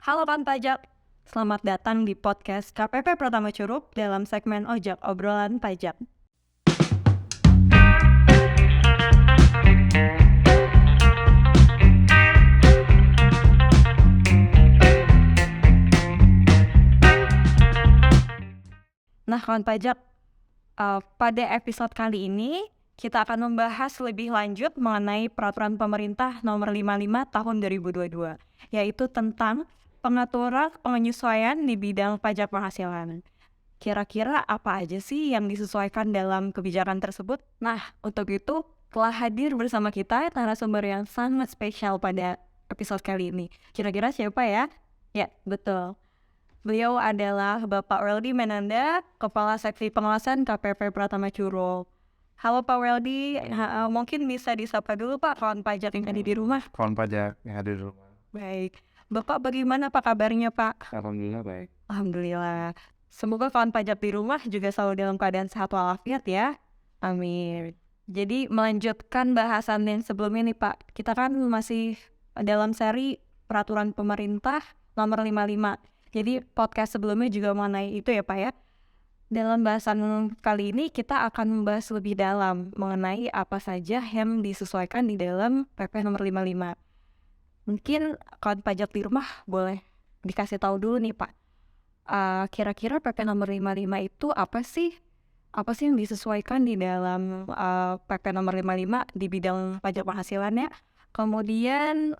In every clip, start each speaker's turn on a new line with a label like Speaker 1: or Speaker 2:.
Speaker 1: Halo Pan Pajak, selamat datang di podcast KPP Pratama Curup dalam segmen Ojak Obrolan Pajak. Nah kawan pajak, pada episode kali ini kita akan membahas lebih lanjut mengenai Peraturan Pemerintah Nomor 55 Tahun 2022, yaitu tentang pengaturan penyesuaian di bidang pajak penghasilan. Kira-kira apa aja sih yang disesuaikan dalam kebijakan tersebut? Nah, untuk itu telah hadir bersama kita narasumber yang sangat spesial pada episode kali ini. Kira-kira siapa ya? Ya, betul. Beliau adalah Bapak Weldy Menanda, Kepala Seksi Pengawasan KPP Pratama Curup. Halo Pak Weldy, mungkin bisa disapa dulu Pak kawan pajak yang ada di rumah.
Speaker 2: Kawan pajak yang ada di rumah.
Speaker 1: Baik, Bapak bagaimana Pak kabarnya Pak?
Speaker 2: Alhamdulillah baik.
Speaker 1: Alhamdulillah. Semoga kawan pajak di rumah juga selalu dalam keadaan sehat walafiat ya. Amin. Jadi melanjutkan bahasan yang sebelumnya nih Pak, kita kan masih dalam seri Peraturan Pemerintah Nomor 55. Jadi podcast sebelumnya juga mengenai itu ya Pak ya. Dalam bahasan kali ini kita akan membahas lebih dalam mengenai apa saja yang disesuaikan di dalam PP Nomor 55. Mungkin kawan pajak di rumah boleh dikasih tahu dulu nih Pak. Kira-kira PP Nomor 55 itu apa sih? Apa sih yang disesuaikan di dalam PP Nomor 55 di bidang pajak penghasilannya? Kemudian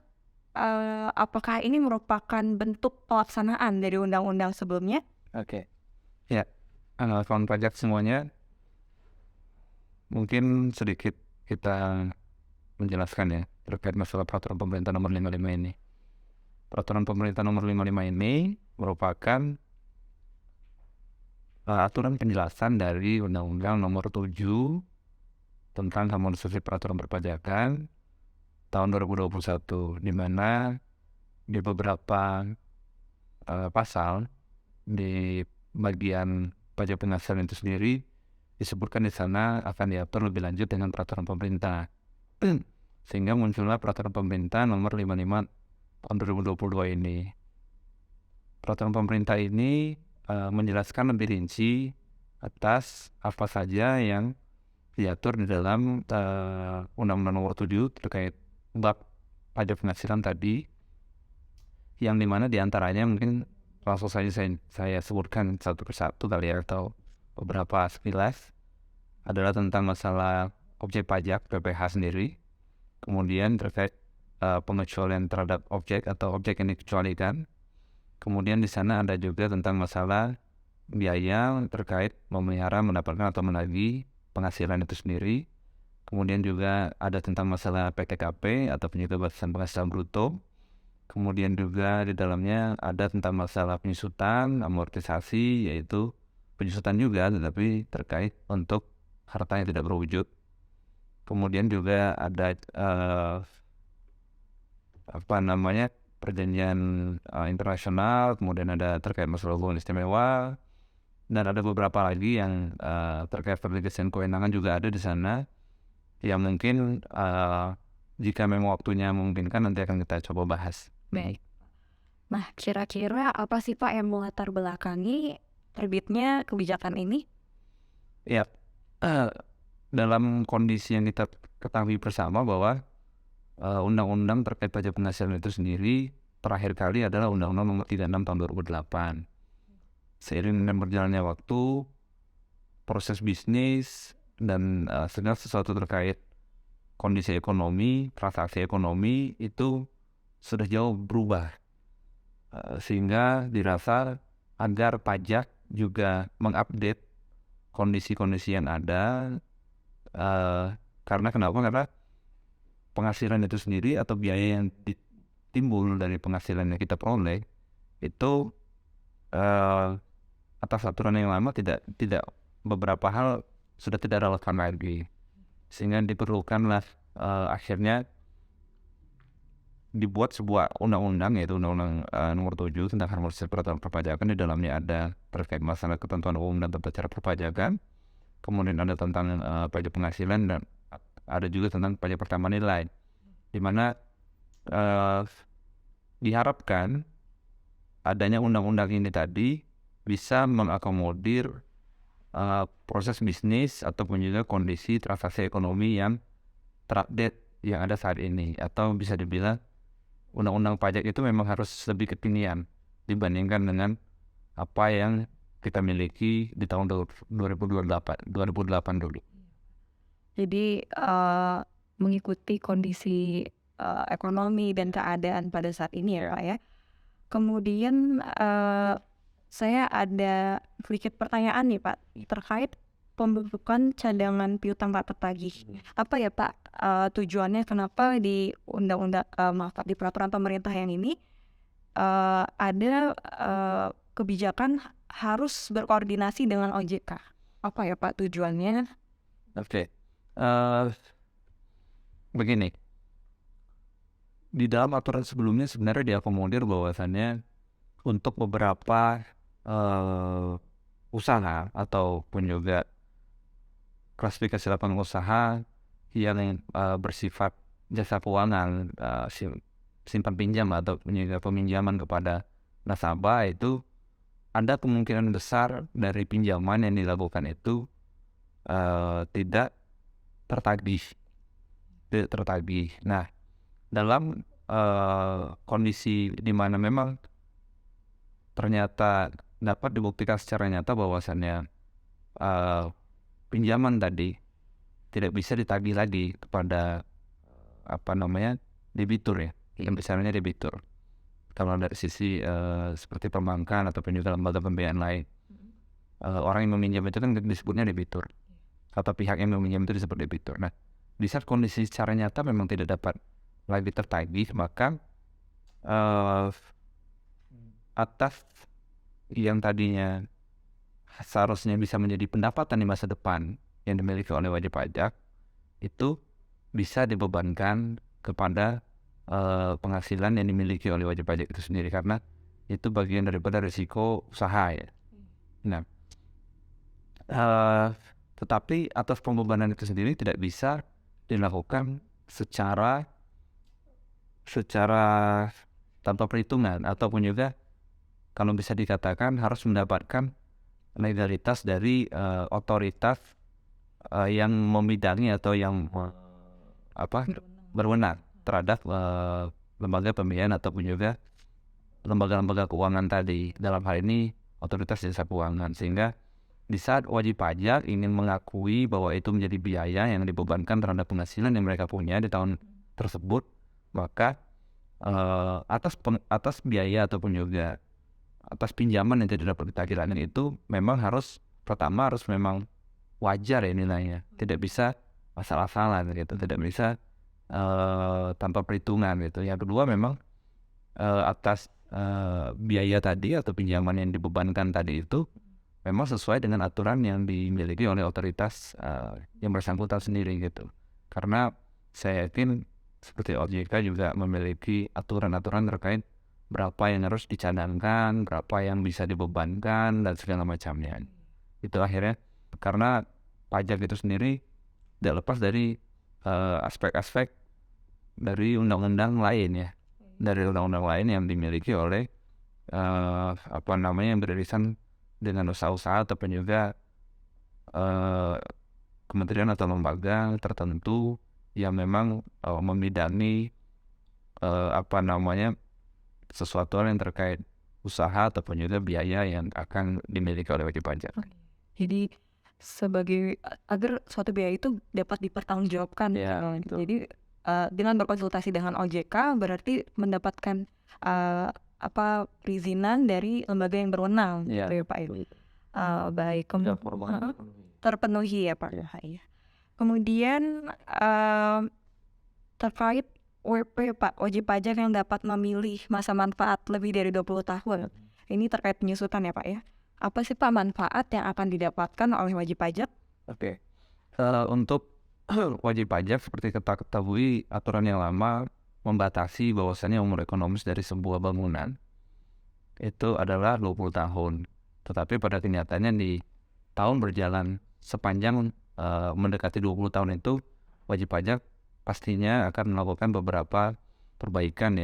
Speaker 1: apakah ini merupakan bentuk pelaksanaan dari undang-undang sebelumnya?
Speaker 2: Oke. Ya, kawan pajak semuanya, mungkin sedikit kita menjelaskan ya terkait masalah Peraturan Pemerintah Nomor 55 ini. Peraturan Pemerintah Nomor 55 ini merupakan aturan penjelasan dari Undang-Undang Nomor 7 tentang Harmonisasi Peraturan Perpajakan tahun 2021, di mana di beberapa pasal di bagian pajak penghasilan itu sendiri disebutkan di sana akan diatur lebih lanjut dengan peraturan pemerintah. Sehingga muncullah peraturan pemerintah nomor 55 tahun 2022 ini. Peraturan pemerintah ini menjelaskan lebih rinci atas apa saja yang diatur di dalam Undang-Undang Nomor 7 terkait bab pajak penghasilan tadi, yang dimana diantaranya mungkin langsung saja saya sebutkan satu persatu kali ya, atau beberapa sekilas. Adalah tentang masalah objek pajak PPh sendiri, kemudian terkait pengecualian terhadap objek atau objek yang dikecualikan. Kemudian di sana ada juga tentang masalah biaya terkait memelihara, mendapatkan atau menagih penghasilan itu sendiri. Kemudian juga ada tentang masalah PTKP atau penyusutan batasan penghasilan bruto. Kemudian juga di dalamnya ada tentang masalah penyusutan, amortisasi, yaitu penyusutan juga tetapi terkait untuk harta yang tidak berwujud. Kemudian juga ada perjanjian internasional, kemudian ada terkait masalah hubungan istimewa, dan ada beberapa lagi yang terkait perligasian kewenangan juga ada di sana, yang mungkin jika memang waktunya memungkinkan nanti akan kita coba bahas.
Speaker 1: Baik. Nah, kira-kira apa sih Pak yang melatar belakangi terbitnya kebijakan ini?
Speaker 2: Ya, dalam kondisi yang kita ketahui bersama bahwa undang-undang terkait pajak penghasilan itu sendiri terakhir kali adalah Undang-Undang Nomor 36 Tahun 2008. Seiring dengan berjalannya waktu, proses bisnis dan segala sesuatu terkait kondisi ekonomi, transaksi ekonomi itu sudah jauh berubah, sehingga dirasa agar pajak juga mengupdate kondisi-kondisi yang ada. Karena penghasilan itu sendiri atau biaya yang timbul dari penghasilan yang kita peroleh itu atas aturan yang lama tidak beberapa hal sudah tidak relevan lagi, sehingga diperlukanlah akhirnya dibuat sebuah undang-undang, yaitu Undang-Undang Nomor 7 tentang Harmonisasi Peraturan Perpajakan. Di dalamnya ada terkait masalah ketentuan umum dan tata cara perpajakan, kemudian ada tentang pajak penghasilan, dan ada juga tentang pajak pertambahan nilai, di mana diharapkan adanya undang-undang ini tadi bisa mengakomodir proses bisnis ataupun juga kondisi transaksi ekonomi yang terupdate yang ada saat ini, atau bisa dibilang undang-undang pajak itu memang harus lebih kekinian dibandingkan dengan apa yang kita miliki di tahun 2008 dulu.
Speaker 1: Jadi mengikuti kondisi ekonomi dan keadaan pada saat ini ya Pak ya. Kemudian saya ada sedikit pertanyaan nih Pak terkait pembentukan cadangan piutang tak tertagih. Apa ya Pak tujuannya, kenapa di undang-undang di peraturan pemerintah yang ini ada kebijakan harus berkoordinasi dengan OJK? Apa ya Pak tujuannya?
Speaker 2: Oke. Begini, di dalam aturan sebelumnya sebenarnya diakomodir bahwasannya untuk beberapa usaha ataupun juga klasifikasi lapangan usaha yang bersifat jasa keuangan, simpan pinjam atau juga peminjaman kepada nasabah, itu ada kemungkinan besar dari pinjaman yang dilakukan itu tidak tertagih. Nah, dalam kondisi di mana memang ternyata dapat dibuktikan secara nyata bahwasannya pinjaman tadi tidak bisa ditagih lagi kepada debitur ya, yang besarnya debitur. Kalau dari sisi seperti perbankan ataupun juga lembaga pembiayaan lain, orang yang meminjam itu kan disebutnya debitur, atau pihak yang meminjam itu disebut debitur. Nah, di saat kondisi secara nyata memang tidak dapat lagi tertagih, maka atas yang tadinya seharusnya bisa menjadi pendapatan di masa depan yang dimiliki oleh wajib pajak, itu bisa dibebankan kepada penghasilan yang dimiliki oleh wajib pajak itu sendiri, karena itu bagian daripada risiko usaha ya. Nah, tetapi atas pembebanan itu sendiri tidak bisa dilakukan secara tanpa perhitungan, ataupun juga kalau bisa dikatakan harus mendapatkan legalitas dari otoritas yang membidangi atau yang berwenang terhadap lembaga pembiayaan ataupun juga lembaga-lembaga keuangan tadi, dalam hal ini otoritas jasa keuangan. Sehingga di saat wajib pajak ingin mengakui bahwa itu menjadi biaya yang dibebankan terhadap penghasilan yang mereka punya di tahun tersebut, maka atas biaya ataupun juga atas pinjaman yang tidak dapat ditagih lagi itu memang harus memang wajar ya nilainya, tidak bisa asal-asalan gitu, tidak bisa tanpa perhitungan gitu. Yang kedua, memang atas biaya tadi atau pinjaman yang dibebankan tadi itu memang sesuai dengan aturan yang dimiliki oleh otoritas yang bersangkutan sendiri gitu. Karena saya yakin seperti OJK juga memiliki aturan-aturan terkait berapa yang harus dicadangkan, berapa yang bisa dibebankan, dan segala macamnya. Itu akhirnya karena pajak itu sendiri tidak lepas dari aspek-aspek dari undang-undang lain ya, dari undang-undang lain yang dimiliki oleh yang beririsan dengan usaha-usaha ataupun juga kementerian atau lembaga tertentu yang memang membidangi sesuatu yang terkait usaha ataupun juga biaya yang akan dimiliki oleh wajib pajak.
Speaker 1: Jadi sebagai agar suatu biaya itu dapat dipertanggungjawabkan.
Speaker 2: Ya,
Speaker 1: jadi dengan berkonsultasi dengan OJK berarti mendapatkan perizinan dari lembaga yang berwenang,
Speaker 2: ya,
Speaker 1: gitu ya Pak. Baik, terpenuhi ya Pak. Ya. Kemudian terkait WP Pak, wajib pajak yang dapat memilih masa manfaat lebih dari 20 tahun. Ini terkait penyusutan ya Pak ya. Apa sih Pak manfaat yang akan didapatkan oleh wajib pajak?
Speaker 2: Oke. Untuk wajib pajak, seperti kita ketahui, aturan yang lama membatasi bahwasannya umur ekonomis dari sebuah bangunan itu adalah 20 tahun. Tetapi pada kenyataannya di tahun berjalan sepanjang mendekati 20 tahun itu, wajib pajak pastinya akan melakukan beberapa perbaikan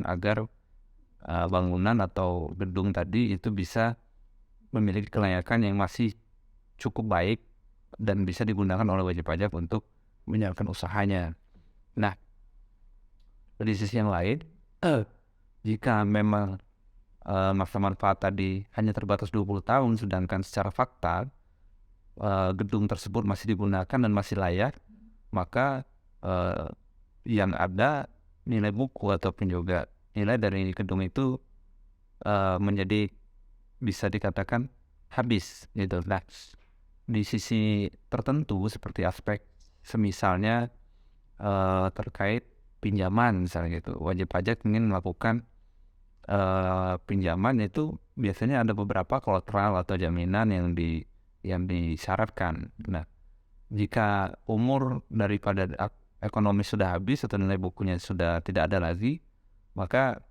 Speaker 2: agar bangunan atau gedung tadi itu bisa memiliki kelayakan yang masih cukup baik dan bisa digunakan oleh wajib pajak untuk menjalankan usahanya. Nah, di sisi yang lain, jika memang masa manfaat tadi hanya terbatas 20 tahun, sedangkan secara fakta gedung tersebut masih digunakan dan masih layak, maka eh, yang ada nilai buku ataupun juga nilai dari gedung itu menjadi bisa dikatakan habis gitu. Nah, di sisi tertentu seperti aspek semisalnya terkait pinjaman misalnya gitu, wajib pajak ingin melakukan pinjaman itu biasanya ada beberapa kolateral atau jaminan yang disyaratkan. Nah, jika umur daripada ekonomi sudah habis atau nilai bukunya sudah tidak ada lagi, maka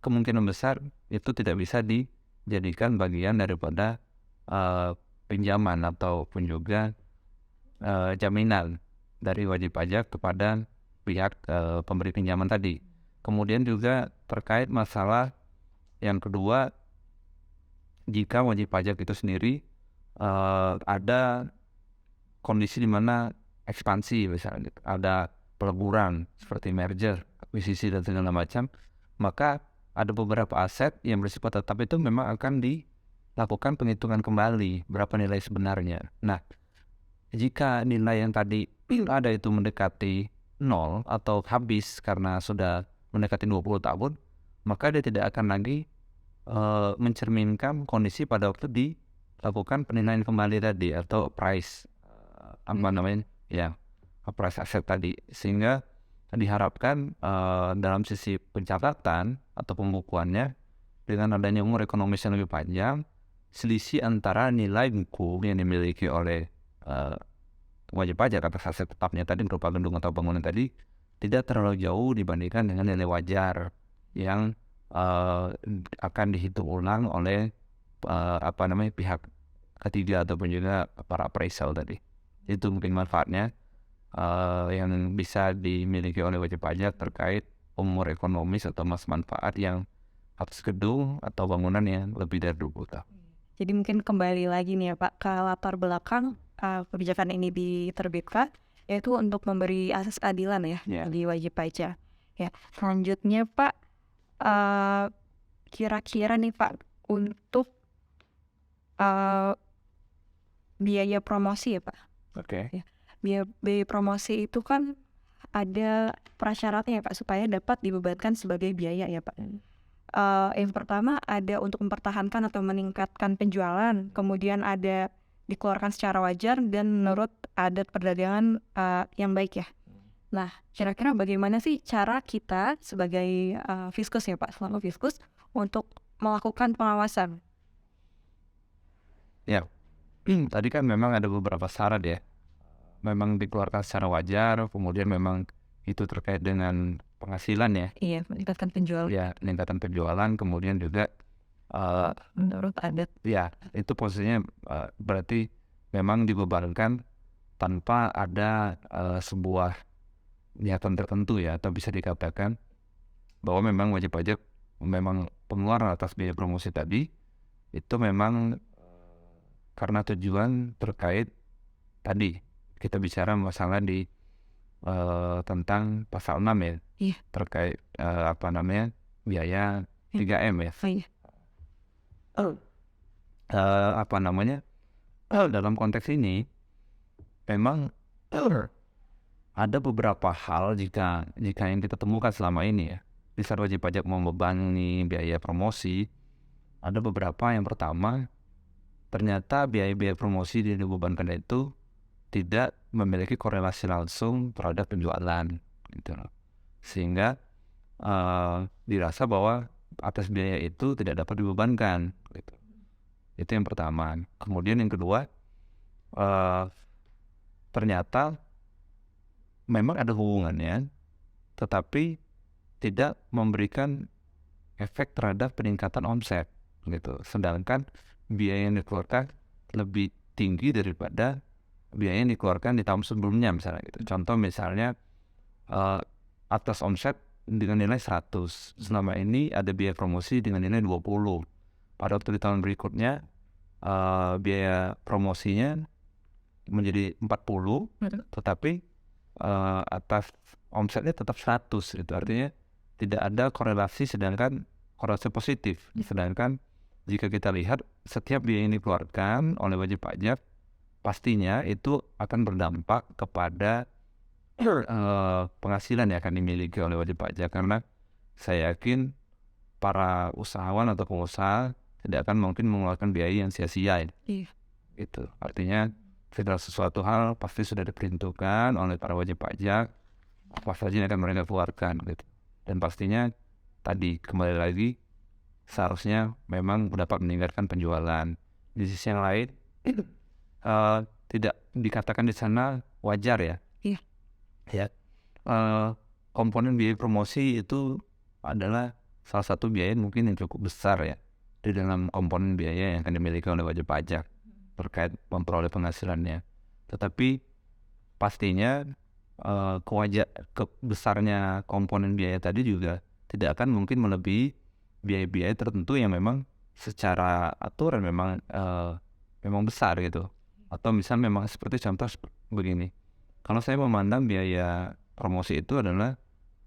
Speaker 2: kemungkinan besar itu tidak bisa dijadikan bagian daripada pinjaman ataupun juga jaminan dari wajib pajak kepada pihak pemberi pinjaman tadi. Kemudian juga terkait masalah yang kedua, jika wajib pajak itu sendiri ada kondisi di mana ekspansi misalnya, ada peleburan seperti merger, akuisisi dan segala macam, maka ada beberapa aset yang bersifat tetap itu memang akan dilakukan penghitungan kembali berapa nilai sebenarnya. Nah, jika nilai yang tadi ada itu mendekati nol atau habis karena sudah mendekati 20 tahun, maka dia tidak akan lagi mencerminkan kondisi pada waktu dilakukan penilaian kembali tadi atau price price aset tadi, sehingga diharapkan dalam sisi pencatatan atau pembukuannya dengan adanya umur ekonomis yang lebih panjang, selisih antara nilai buku yang dimiliki oleh wajib pajak atas aset tetapnya tadi berupa gedung atau bangunan tadi tidak terlalu jauh dibandingkan dengan nilai wajar yang akan dihitung ulang oleh pihak ketiga ataupun juga para appraisal tadi. Itu mungkin manfaatnya yang bisa dimiliki oleh wajib pajak terkait umur ekonomis atau masa manfaat yang atas gedung atau bangunan yang lebih dari 20 tahun.
Speaker 1: Jadi mungkin kembali lagi nih ya Pak ke latar belakang kebijakan ini diterbitkan, yaitu untuk memberi asas keadilan ya bagi wajib pajak. Ya, selanjutnya Pak, kira-kira nih Pak untuk biaya promosi ya Pak.
Speaker 2: Oke.
Speaker 1: Ya, biaya promosi itu kan ada prasyaratnya ya Pak supaya dapat dibebankan sebagai biaya ya Pak. Yang pertama ada untuk mempertahankan atau meningkatkan penjualan, kemudian ada dikeluarkan secara wajar dan menurut adat perdagangan yang baik ya. Nah, kira-kira bagaimana sih cara kita sebagai fiskus ya Pak, selaku fiskus untuk melakukan pengawasan?
Speaker 2: Ya, tadi kan memang ada beberapa syarat ya. Memang dikeluarkan secara wajar, kemudian memang itu terkait dengan penghasilan ya.
Speaker 1: Iya, meningkatkan penjualan.
Speaker 2: Ya, peningkatan penjualan, kemudian juga
Speaker 1: menurut adat.
Speaker 2: ya itu posisinya berarti memang dibebankan tanpa ada sebuah niatan tertentu ya, atau bisa dikatakan bahwa memang wajib pajak memang pengeluaran atas biaya promosi tadi itu memang karena tujuan terkait tadi kita bicara masalah di tentang pasal 6 ya,
Speaker 1: Iya.
Speaker 2: terkait biaya 3M ya. Dalam konteks ini memang ada beberapa hal jika yang kita temukan selama ini ya, di saat wajib pajak membebani biaya promosi, ada beberapa. Yang pertama, ternyata biaya promosi yang dibebankan itu tidak memiliki korelasi langsung terhadap penjualan gitu loh. Sehingga dirasa bahwa atas biaya itu tidak dapat dibebankan gitu. Itu yang pertama. Kemudian yang kedua, ternyata memang ada hubungannya, tetapi tidak memberikan efek terhadap peningkatan omset gitu. Sedangkan biaya yang dikeluarkan lebih tinggi daripada biaya yang dikeluarkan di tahun sebelumnya misalnya gitu. Contoh misalnya atas omset dengan nilai 100. Selama ini ada biaya promosi dengan nilai 20. Pada waktu di tahun berikutnya biaya promosinya menjadi 40, tetapi atas omsetnya tetap 100 gitu. Artinya tidak ada korelasi, sedangkan korelasi positif. Sedangkan jika kita lihat setiap biaya yang dikeluarkan oleh wajib pajak, pastinya itu akan berdampak kepada penghasilan yang akan dimiliki oleh wajib pajak, karena saya yakin para usahawan atau pengusaha tidak akan mungkin mengeluarkan biaya yang sia-sia itu. Artinya segala sesuatu hal pasti sudah diperhitungkan oleh para wajib pajak apa saja yang akan mereka keluarkan gitu. Dan pastinya tadi kembali lagi seharusnya memang dapat meningkatkan penjualan. Di sisi yang lain tidak dikatakan di sana wajar ya. Ya, komponen biaya promosi itu adalah salah satu biaya mungkin yang cukup besar ya di dalam komponen biaya yang akan dimiliki oleh wajib pajak terkait memperoleh penghasilannya. Tetapi pastinya besarnya komponen biaya tadi juga tidak akan mungkin melebihi biaya-biaya tertentu yang memang secara aturan memang besar gitu. Atau misal memang seperti contoh begini. Kalau saya memandang biaya promosi itu adalah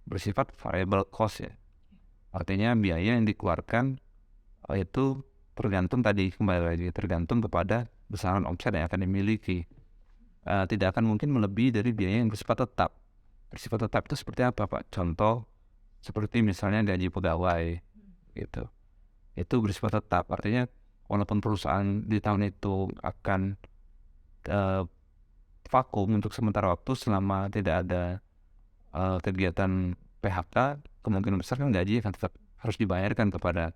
Speaker 2: bersifat variable cost ya. Artinya biaya yang dikeluarkan itu kembali lagi tergantung kepada besaran omset yang akan dimiliki. Tidak akan mungkin melebihi dari biaya yang bersifat tetap. Bersifat tetap itu seperti apa Pak? Contoh seperti misalnya gaji pegawai gitu. Itu bersifat tetap. Artinya walaupun perusahaan di tahun itu akan vakum untuk sementara waktu selama tidak ada kegiatan PHK, kemungkinan besar kan gaji akan tetap harus dibayarkan kepada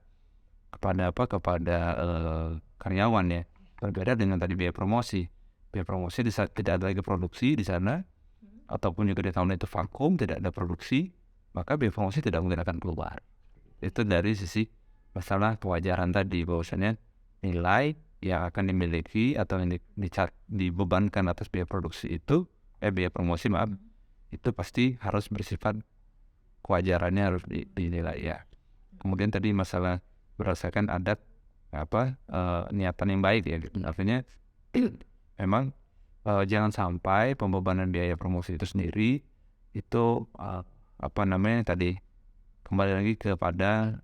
Speaker 2: karyawan ya. Berbeda dengan tadi biaya promosi. Biaya promosi di saat tidak ada lagi produksi di sana, ataupun juga di tahun itu vakum tidak ada produksi, maka biaya promosi tidak mungkin akan keluar. Itu dari sisi masalah kewajaran tadi, bahwasanya nilai yang akan dimiliki atau yang dibebankan atas biaya produksi itu biaya promosi itu pasti harus bersifat kewajarannya harus dinilai ya. Kemudian tadi masalah berdasarkan adat niatan yang baik ya gitu. Artinya memang jangan sampai pembebanan biaya promosi itu sendiri itu tadi kembali lagi kepada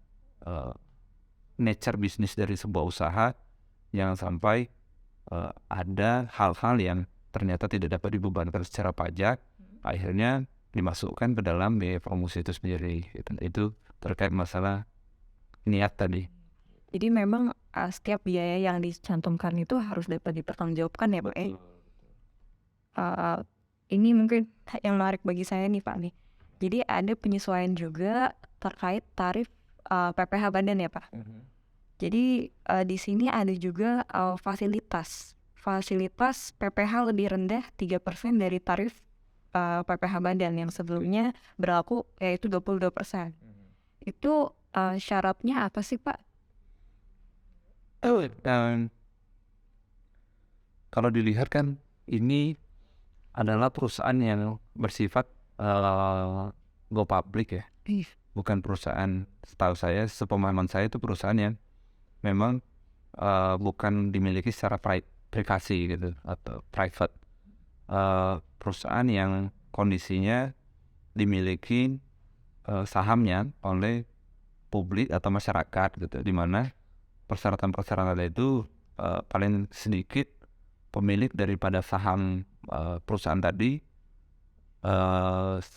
Speaker 2: nature bisnis dari sebuah usaha. Jangan sampai ada hal-hal yang ternyata tidak dapat dibebankan secara pajak, akhirnya dimasukkan ke dalam biaya promosi itu sendiri. Itu terkait masalah niat tadi.
Speaker 1: Jadi memang setiap biaya yang dicantumkan itu harus dapat dipertanggungjawabkan ya Pak. Ini mungkin yang menarik bagi saya nih Pak nih. Jadi ada penyesuaian juga terkait tarif PPh badan ya Pak. Jadi di sini ada juga fasilitas PPh lebih rendah 3% dari tarif PPh badan yang sebelumnya berlaku yaitu 22%. Itu syaratnya apa sih Pak?
Speaker 2: Kalau dilihat kan ini adalah perusahaan yang bersifat go public ya. Bukan perusahaan, setahu saya, sepemahaman saya itu perusahaan yang memang bukan dimiliki secara privasi gitu atau private. Perusahaan yang kondisinya dimiliki sahamnya oleh publik atau masyarakat gitu, di mana persyaratan itu paling sedikit pemilik daripada saham perusahaan tadi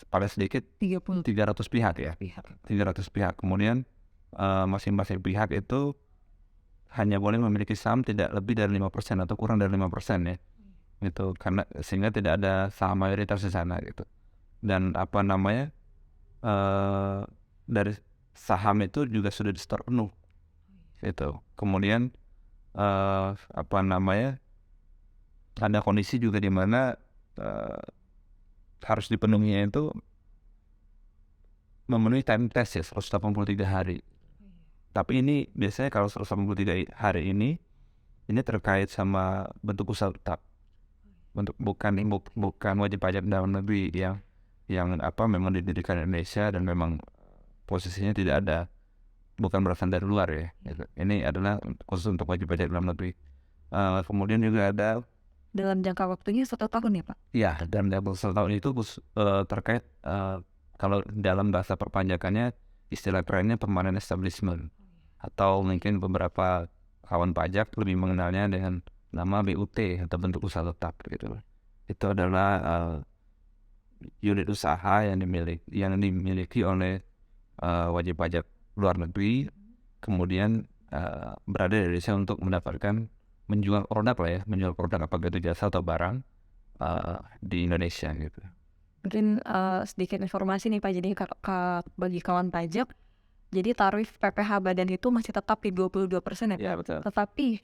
Speaker 2: paling sedikit 300 pihak ya. 300 pihak. Kemudian masing-masing pihak itu hanya boleh memiliki saham tidak lebih dari 5% atau kurang dari 5% ya. Gitu, karena sehingga tidak ada saham mayoritas di sana gitu. Dan dari saham itu juga sudah di-store penuh. Gitu. Kemudian ada kondisi juga di mana harus dipenuhinya itu memenuhi time test ya 183 hari. Tapi ini biasanya kalau 183 hari ini terkait sama bentuk usaha tetap. Bukan wajib pajak dalam negeri yang memang didirikan Indonesia dan memang posisinya tidak ada, bukan berasal dari luar ya, gitu. Ini adalah khusus untuk wajib pajak dalam negeri. Kemudian juga ada
Speaker 1: Dalam jangka waktunya 1 tahun ya Pak?
Speaker 2: ya, dan dalam 1 tahun itu terkait kalau dalam bahasa perpajakannya istilah kerennya permanent establishment, atau mungkin beberapa kawan pajak lebih mengenalnya dengan nama BUT atau bentuk usaha tetap gitu. Itu adalah unit usaha yang dimiliki oleh wajib pajak luar negeri, kemudian berada di Indonesia untuk menjual produk lah ya, menjual produk apakah itu jasa atau barang di Indonesia gitu.
Speaker 1: Mungkin sedikit informasi nih Pak, jadi bagi kawan pajak, jadi tarif PPh badan itu masih tetap di 22% ya Pak?
Speaker 2: Ya betul.
Speaker 1: Tetapi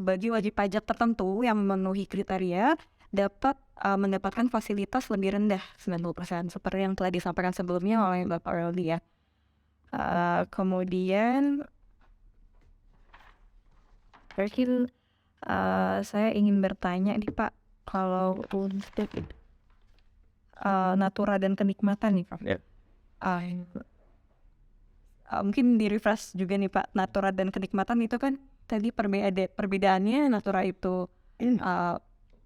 Speaker 1: bagi wajib pajak tertentu yang memenuhi kriteria dapat mendapatkan fasilitas lebih rendah 90%, seperti yang telah disampaikan sebelumnya oleh Bapak Roldi ya. Kemudian terakhir saya ingin bertanya nih Pak, kalau untuk natura dan kenikmatan nih Pak.
Speaker 2: Ya.
Speaker 1: Mungkin di refresh juga nih Pak, natura dan kenikmatan itu kan tadi perbedaannya. Natura itu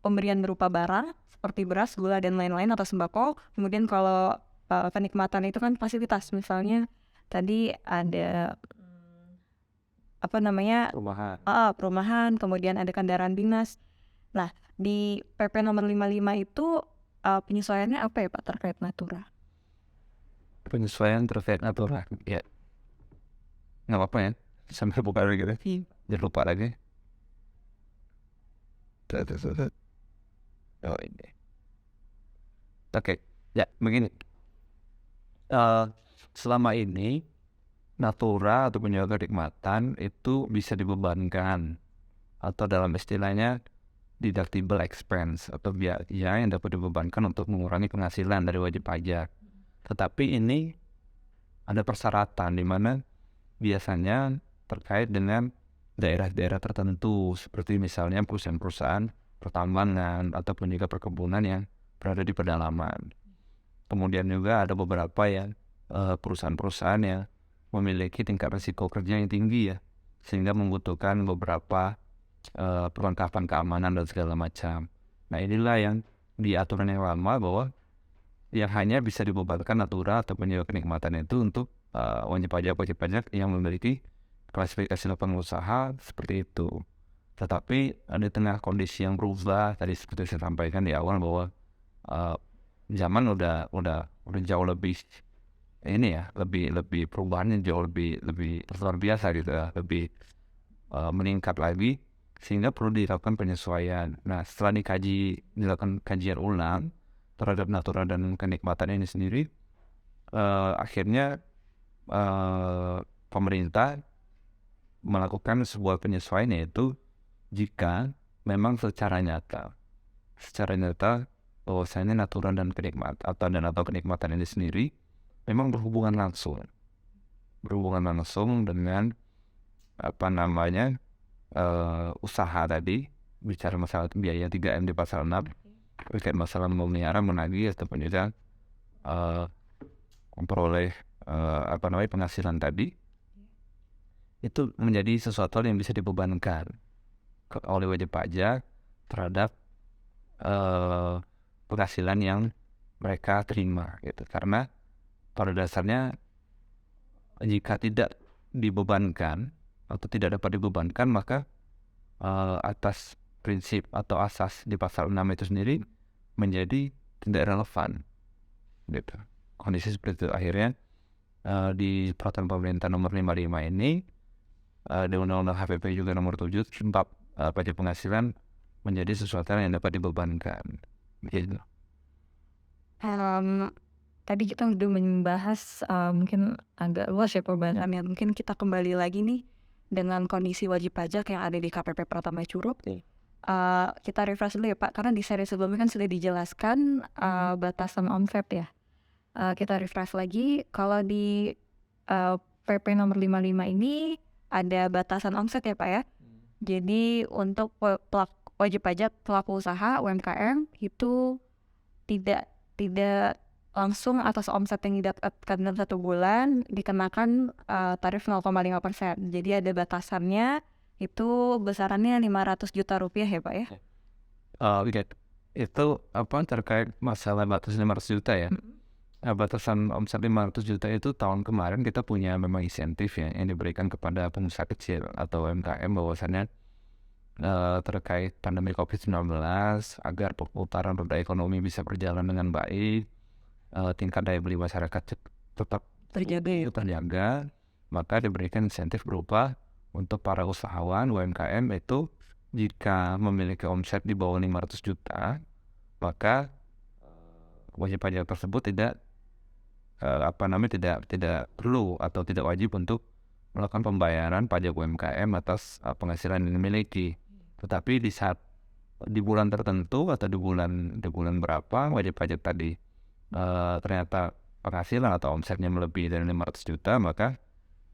Speaker 1: pemberian berupa barang seperti beras, gula dan lain-lain atau sembako. Kemudian kalau kenikmatan itu kan fasilitas, misalnya tadi ada perumahan, kemudian ada kendaraan dinas. Nah, di PP nomor 55 itu penyesuaiannya apa ya Pak terkait natura?
Speaker 2: Penyesuaian terkait natura ya, nggak apa-apa ya, sambil buka lagi gitu, jangan lupa lagi. Oh ini, oke ya begini. Selama ini natura ataupun juga kenikmatan itu bisa dibebankan, atau dalam istilahnya deductible expense, atau biaya yang dapat dibebankan untuk mengurangi penghasilan dari wajib pajak. Tetapi ini ada persyaratan di mana biasanya terkait dengan daerah-daerah tertentu, seperti misalnya perusahaan-perusahaan pertambangan ataupun juga perkebunan yang berada di pedalaman. Kemudian juga ada beberapa yang perusahaan-perusahaan yang memiliki tingkat risiko kerja yang tinggi ya, sehingga membutuhkan beberapa perlengkapan keamanan dan segala macam. Nah inilah yang di aturan yang lama bahwa yang hanya bisa dibebankan natura ataupun juga kenikmatan itu untuk wajib pajak yang memiliki klasifikasi lapangan usaha seperti itu. Tetapi di tengah kondisi yang berubah tadi seperti saya sampaikan di awal bahwa zaman udah jauh lebih ini ya, lebih perubahannya jauh lebih luar biasa gitu ya, lebih meningkat lagi, sehingga perlu dilakukan penyesuaian. Nah setelah dilakukan kajian ulang terhadap natura dan kenikmatan ini sendiri, akhirnya pemerintah melakukan sebuah penyesuaian, yaitu jika memang secara nyata bahwasanya natura dan kenikmatan ini sendiri memang berhubungan langsung dengan usaha tadi, bicara masalah biaya 3M di pasal 6, terkait masalah memelihara, menagih ataupun juga memperoleh penghasilan tadi, itu menjadi sesuatu yang bisa dibebankan oleh wajib pajak terhadap penghasilan yang mereka terima gitu. Karena pada dasarnya jika tidak dibebankan atau tidak dapat dibebankan, maka atas prinsip atau asas di pasal 6 itu sendiri menjadi tidak relevan gitu. Kondisi seperti itu akhirnya di peraturan pemerintah nomor 55 ini, di undang-undang HPP juga nomor 7, bab pajak penghasilan menjadi sesuatu yang dapat dibebankan gitu.
Speaker 1: Tadi kita udah membahas mungkin agak luas ya pembahasannya. Mungkin kita kembali lagi nih dengan kondisi wajib pajak yang ada di KPP Pratama Curup. Kita refresh dulu ya Pak, karena di seri sebelumnya kan sudah dijelaskan batasan omset ya. Kita refresh lagi, kalau di PP nomor 55 ini ada batasan omset ya Pak ya. Jadi untuk wajib pajak pelaku usaha UMKM itu tidak langsung atas omset yang didapatkan dalam 1 bulan dikenakan tarif 0,5%. Jadi ada batasannya, itu besarannya Rp500 juta ya Pak ya?
Speaker 2: Oke, itu terkait masalah batas 500 juta ya. Batasan omset 500 juta itu tahun kemarin kita punya memang insentif ya yang diberikan kepada pengusaha kecil atau UMKM bahwasannya terkait pandemi COVID-19 agar perputaran roda ekonomi bisa berjalan dengan baik, tingkat daya beli masyarakat tetap terjaga, maka diberikan insentif berupa untuk para usahawan UMKM itu jika memiliki omset di bawah 500 juta, maka wajib pajak tersebut tidak perlu atau tidak wajib untuk melakukan pembayaran pajak UMKM atas penghasilan yang dimiliki. Tetapi di bulan tertentu atau di bulan berapa wajib pajak tadi ternyata penghasilan atau omsetnya melebihi dari 500 juta, maka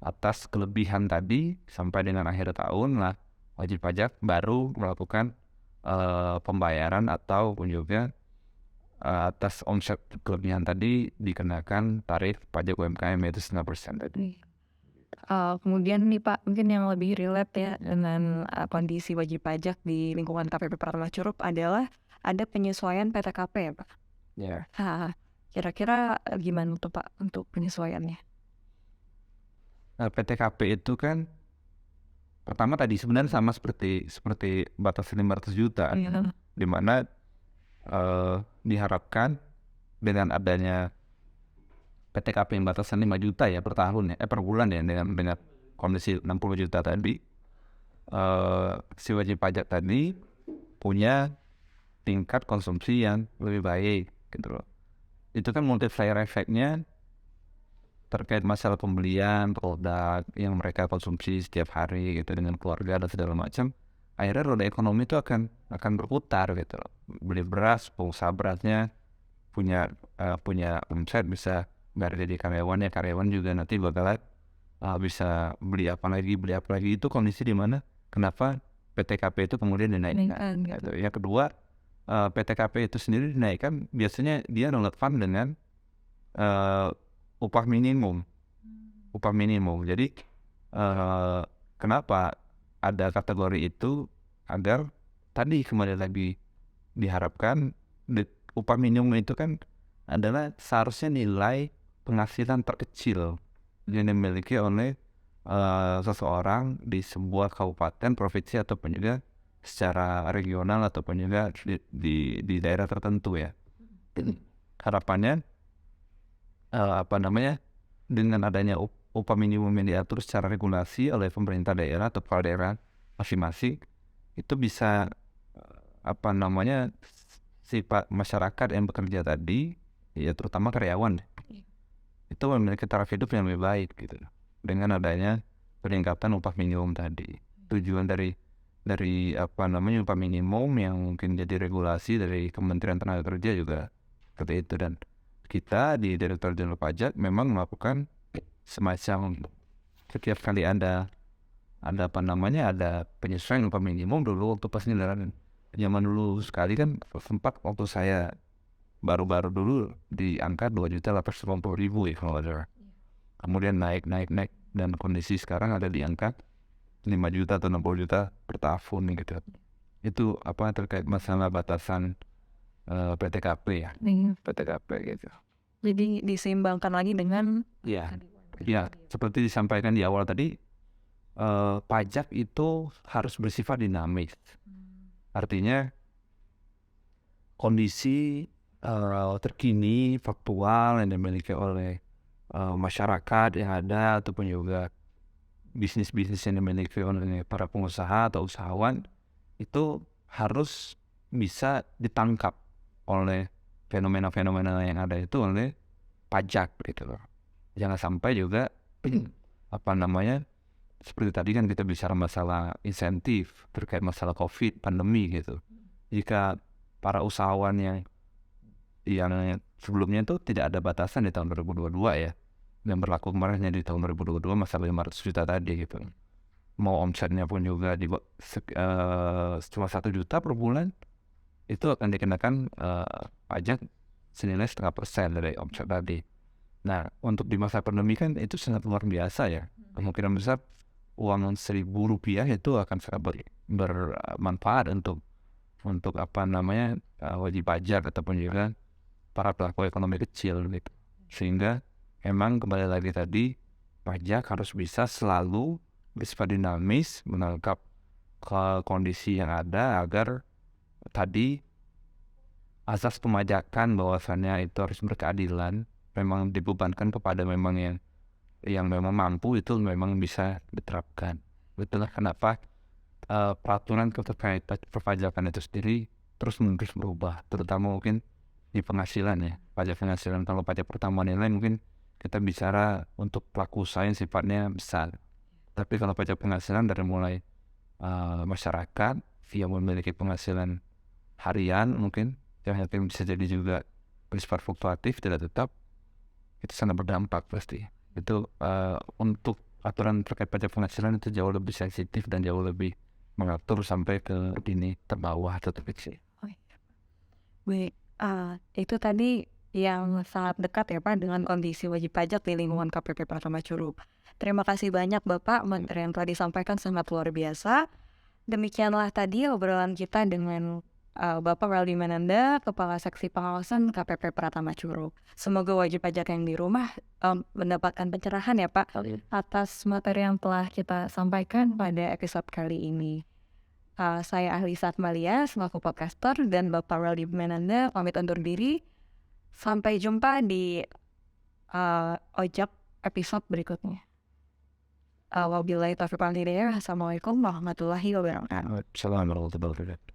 Speaker 2: atas kelebihan tadi sampai dengan akhir tahun lah wajib pajak baru melakukan pembayaran ataupun juga atas omset kelebihan tadi dikenakan tarif pajak UMKM yaitu 0,5% tadi.
Speaker 1: Kemudian nih Pak, mungkin yang lebih relate ya dengan kondisi wajib pajak di lingkungan KPP Pratama Curup adalah ada penyesuaian PTKP ya Pak.
Speaker 2: Ya.
Speaker 1: Kira-kira gimana tuh Pak untuk penyesuaiannya?
Speaker 2: PTKP itu kan pertama tadi sebenarnya sama seperti batas 500 juta, di mana diharapkan dengan adanya PTKP yang batasan 5 juta ya per tahun ya, per bulan ya, dengan kondisi 60 juta tadi, si wajib pajak tadi punya tingkat konsumsi yang lebih baik gitu loh. Itu kan multiplier efeknya terkait masalah pembelian produk yang mereka konsumsi setiap hari gitu dengan keluarga dan segala macam. Akhirnya roda ekonomi itu akan berputar gitu loh. Beli beras, pengusaha berasnya punya omset bisa bayar jadi karyawan juga nanti bakalan bisa beli apa lagi itu kondisi di mana kenapa PTKP itu kemudian dinaikkan gitu. Yang kedua, PTKP itu sendiri dinaikkan biasanya dia relevan dengan upah minimum. Jadi kenapa ada kategori itu agar tadi kembali lagi diharapkan upah minimum itu kan adalah seharusnya nilai penghasilan terkecil yang dimiliki oleh seseorang di sebuah kabupaten, provinsi ataupun juga secara regional ataupun juga di daerah tertentu ya. Harapannya dengan adanya upah minimum yang diatur secara regulasi oleh pemerintah daerah atau kepala daerah masing-masing itu bisa sifat masyarakat yang bekerja tadi ya terutama karyawan itu memiliki taraf hidup yang lebih baik gitu dengan adanya peningkatan upah minimum tadi. Tujuan dari upah minimum yang mungkin jadi regulasi dari Kementerian Tenaga Kerja juga seperti itu, dan kita di Direktorat Jenderal Pajak memang melakukan semacam setiap kali ada penyesuaian upah minimum dulu waktu pas penyelenggaraan zaman dulu sekali kan sempat waktu saya baru-baru dulu di angka 2.880.000 ya kalau ada. Kemudian naik dan kondisi sekarang ada di angka 5 juta atau 60 juta per tahun gitu. Itu terkait masalah batasan PTKP ya. PTKP gitu.
Speaker 1: Jadi diseimbangkan lagi dengan
Speaker 2: Ya, seperti disampaikan di awal tadi, pajak itu harus bersifat dinamis. Artinya kondisi terkini faktual yang dimiliki oleh masyarakat yang ada ataupun juga bisnis-bisnis yang dimiliki oleh para pengusaha atau usahawan itu harus bisa ditangkap oleh fenomena-fenomena yang ada itu oleh pajak gitu loh. Jangan sampai juga seperti tadi kan kita bicara masalah insentif terkait masalah COVID, pandemi gitu. Jika para usahawan yang sebelumnya itu tidak ada batasan di tahun 2022 ya, yang berlaku kemarinnya di tahun 2022 masalah 500 juta tadi gitu. Mau omsetnya pun juga cuma 1 juta per bulan itu akan dikenakan pajak senilai 0,5% dari omset tadi. Nah, untuk di masa pandemi kan itu sangat luar biasa ya. Kemungkinan besar uang Rp1.000 itu akan sangat bermanfaat untuk wajib pajak ataupun juga para pelaku ekonomi kecil gitu. Sehingga emang kembali lagi tadi, pajak harus bisa selalu bersifat dinamis, menangkap ke kondisi yang ada agar tadi asas pemajakan bahwasannya itu harus berkeadilan memang dibebankan kepada memang yang memang mampu, itu memang bisa diterapkan. Itulah kenapa peraturan terkait perpajakan itu sendiri terus-menerus berubah, terutama mungkin di penghasilan ya, pajak penghasilan. Kalau pajak pertambahan nilai mungkin kita bicara untuk pelaku usaha yang sifatnya besar, tapi kalau pajak penghasilan dari mulai masyarakat yang memiliki penghasilan harian mungkin yang bisa jadi juga bersifat fluktuatif tidak tetap, itu sangat berdampak pasti. Itu untuk aturan terkait pajak penghasilan itu jauh lebih sensitif dan jauh lebih mengatur sampai ke dini terbawah atau terkecil.
Speaker 1: Oh, iya. Baik, itu tadi yang sangat dekat ya Pak dengan kondisi wajib pajak di lingkungan KPP Pratama Curug. Terima kasih banyak Bapak, materi yang telah disampaikan sangat luar biasa. Demikianlah tadi obrolan kita dengan Bapak Weldy Mananda, Kepala Seksi Pengawasan KPP Pratama Curug. Semoga wajib pajak yang di rumah mendapatkan pencerahan ya Pak atas materi yang telah kita sampaikan pada episode kali ini. Saya Ahli Satmalia selaku podcaster dan Bapak Weldy Mananda pamit undur diri. Sampai jumpa di Ojek episode berikutnya. Wabillahi taufiq wal hidayah. Assalamualaikum warahmatullahi wabarakatuh.
Speaker 2: Assalamualaikum warahmatullahi wabarakatuh.